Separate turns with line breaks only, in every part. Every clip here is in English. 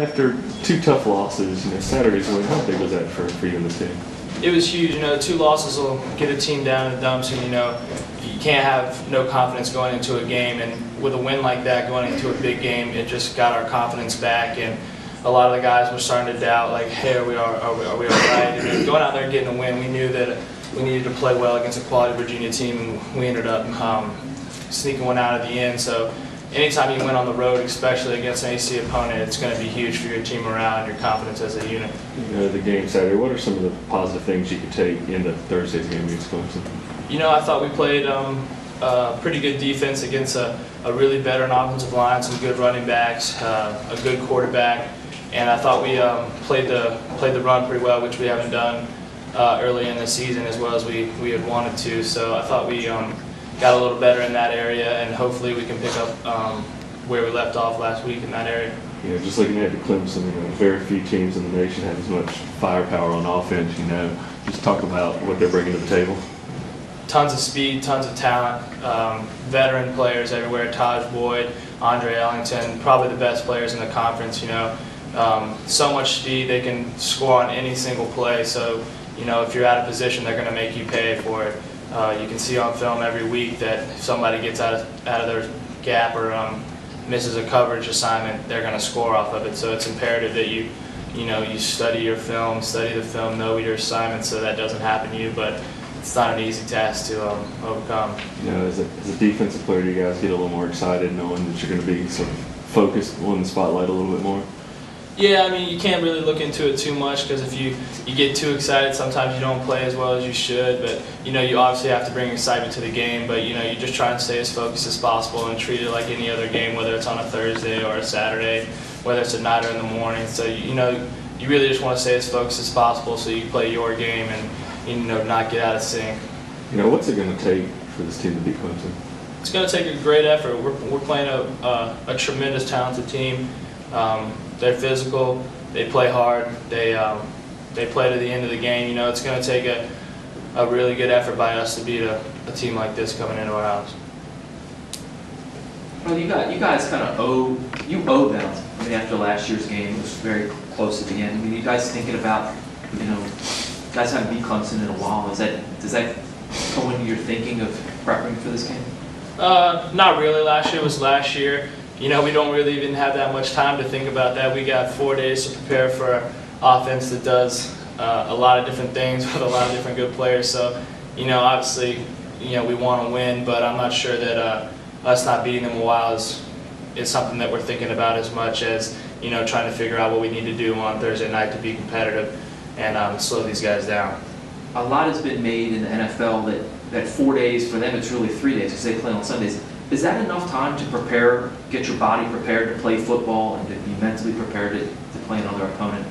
After two tough losses, Saturday's win, how big was that for you and the team?
It was huge. 2 losses will get a team down in the dumps, and you can't have no confidence going into a game. And with a win like that, going into a big game, it just got our confidence back. And a lot of the guys were starting to doubt, like, hey, are we all right? And then going out there and getting a win, we knew that we needed to play well against a quality Virginia team, and we ended up sneaking one out at the end. So anytime you win on the road, especially against an AC opponent, it's going to be huge for your team morale and your confidence as a unit.
The game Saturday, what are some of the positive things you could take into Thursday's game against Clemson?
I thought we played pretty good defense against a really veteran offensive line, some good running backs, a good quarterback, and I thought we played the run pretty well, which we haven't done early in the season as well as we had wanted to. So I thought we got a little better in that area, and hopefully we can pick up where we left off last week in that area.
Just looking at Clemson, very few teams in the nation have as much firepower on offense. Just talk about what they're bringing to the table.
Tons of speed, tons of talent, veteran players everywhere. Taj Boyd, Andre Ellington, probably the best players in the conference. So much speed, they can score on any single play. So if you're out of position, they're going to make you pay for it. You can see on film every week that if somebody gets out of their gap or misses a coverage assignment, they're going to score off of it. So it's imperative that you study the film, know your assignments, so that doesn't happen to you. But it's not an easy task to overcome.
As a defensive player, do you guys get a little more excited knowing that you're going to be sort of focused on the spotlight a little bit more?
Yeah, you can't really look into it too much, because if you get too excited, sometimes you don't play as well as you should. But you obviously have to bring excitement to the game. But you just try and stay as focused as possible and treat it like any other game, whether it's on a Thursday or a Saturday, whether it's at night or in the morning. So you really just want to stay as focused as possible so you play your game and not get out of sync.
What's it going to take for this team to beat Clemson?
It's going to take a great effort. We're playing a tremendous, talented team. They're physical. They play hard. They play to the end of the game. It's going to take a really good effort by us to beat a team like this coming into our house.
Well, you guys kind of owe them. After last year's game, it was very close at the end. You guys thinking about, guys haven't beat Clemson in a while. Does that go into your thinking of prepping for this game?
Not really. Last year was last year. We don't really even have that much time to think about that. We got 4 days to prepare for an offense that does a lot of different things with a lot of different good players. So, obviously, we want to win, but I'm not sure that us not beating them a while is something that we're thinking about as much as, trying to figure out what we need to do on Thursday night to be competitive and slow these guys down.
A lot has been made in the NFL that 4 days, for them it's really 3 days because they play on Sundays. Is that enough time to prepare, get your body prepared to play football and to be mentally prepared to play another opponent?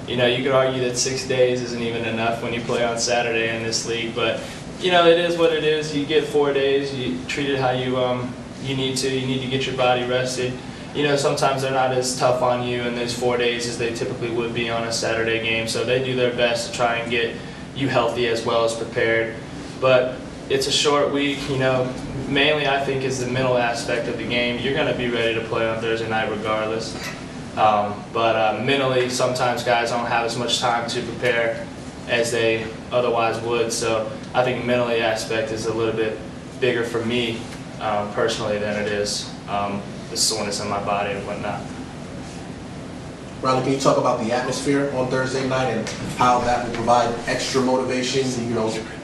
You could argue that 6 days isn't even enough when you play on Saturday in this league, but it is what it is. You get 4 days. You treat it how you need to. You need to get your body rested. Sometimes they're not as tough on you in those 4 days as they typically would be on a Saturday game. So they do their best to try and get you healthy as well as prepared. But it's a short week. Mainly I think is the mental aspect of the game. You're going to be ready to play on Thursday night regardless. But mentally, sometimes guys don't have as much time to prepare as they otherwise would. So I think mentally aspect is a little bit bigger for me personally than it is the soreness in my body and whatnot.
Riley, can you talk about the atmosphere on Thursday night and how that will provide extra motivation,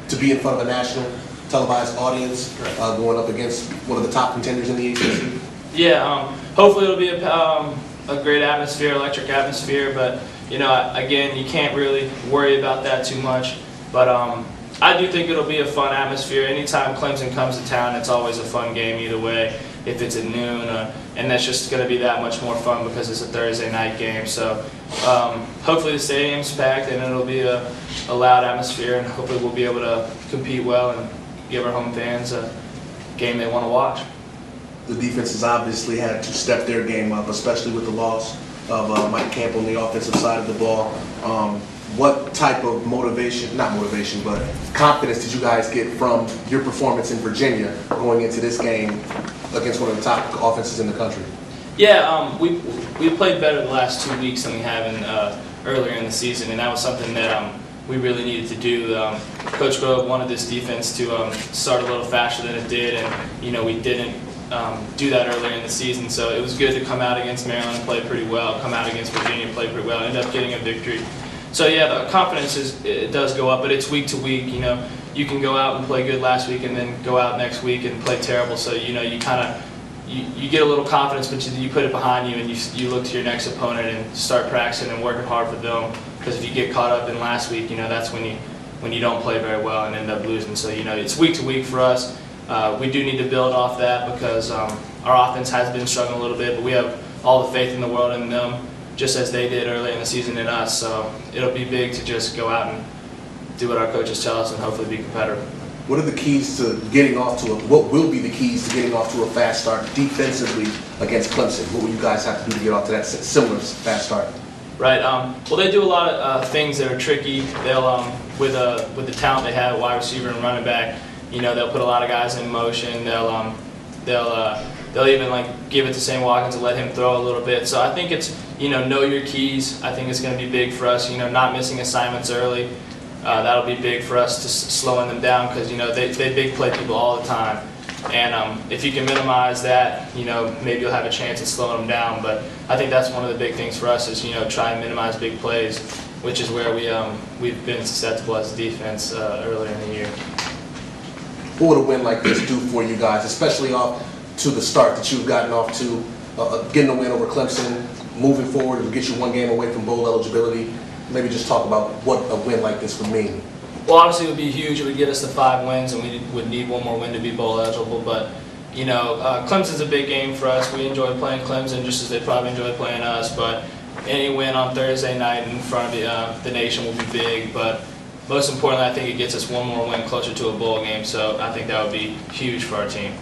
to be in front of a national televised audience going up against one of the top contenders in the ACC?
Yeah, hopefully it'll be a great atmosphere, electric atmosphere, but again, you can't really worry about that too much. But I do think it'll be a fun atmosphere. Anytime Clemson comes to town, it's always a fun game either way, if it's at noon, and that's just going to be that much more fun because it's a Thursday night game. So hopefully the stadium's packed and it'll be a loud atmosphere, and hopefully we'll be able to compete well and give our home fans a game they want to watch.
The defense has obviously had to step their game up, especially with the loss of Mike Camp on the offensive side of the ball. What type of but confidence did you guys get from your performance in Virginia going into this game against one of the top offenses in the country?
Yeah, we played better the last 2 weeks than we have in earlier in the season, and that was something that we really needed to do. Coach Grove wanted this defense to start a little faster than it did, and we didn't do that earlier in the season. So it was good to come out against Maryland and play pretty well, come out against Virginia and play pretty well, end up getting a victory. So yeah, the confidence it does go up, but it's week to week. You can go out and play good last week and then go out next week and play terrible. So you kind of you get a little confidence, but you put it behind you and you look to your next opponent and start practicing and working hard for them. Because if you get caught up in last week, that's when you don't play very well and end up losing. So it's week to week for us. We do need to build off that because our offense has been struggling a little bit, but we have all the faith in the world in them, just as they did early in the season in us. So it'll be big to just go out and do what our coaches tell us and hopefully be competitive.
What are the keys to getting off to what will be the keys to getting off to a fast start defensively against Clemson? What will you guys have to do to get off to that similar fast start?
Right. Well, they do a lot of things that are tricky. They'll with the talent they have, wide receiver and running back. They'll put a lot of guys in motion. They'll even give it to Sam Watkins and let him throw a little bit. So I think it's know your keys. I think it's going to be big for us. Not missing assignments early. That'll be big for us to slowing them down because they big play people all the time. And if you can minimize that, maybe you'll have a chance at slowing them down. But I think that's one of the big things for us is try and minimize big plays, which is where we've been susceptible as a defense earlier in the year.
What would a win like this do for you guys, especially off to the start that you've gotten off to, getting a win over Clemson, moving forward, it would get you one game away from bowl eligibility? Maybe just talk about what a win like this would mean.
Well, obviously it would be huge. It would get us to 5 wins, and we would need one more win to be bowl eligible. But Clemson's a big game for us. We enjoy playing Clemson just as they probably enjoy playing us. But any win on Thursday night in front of the nation will be big. But most importantly, I think it gets us one more win closer to a bowl game. So I think that would be huge for our team.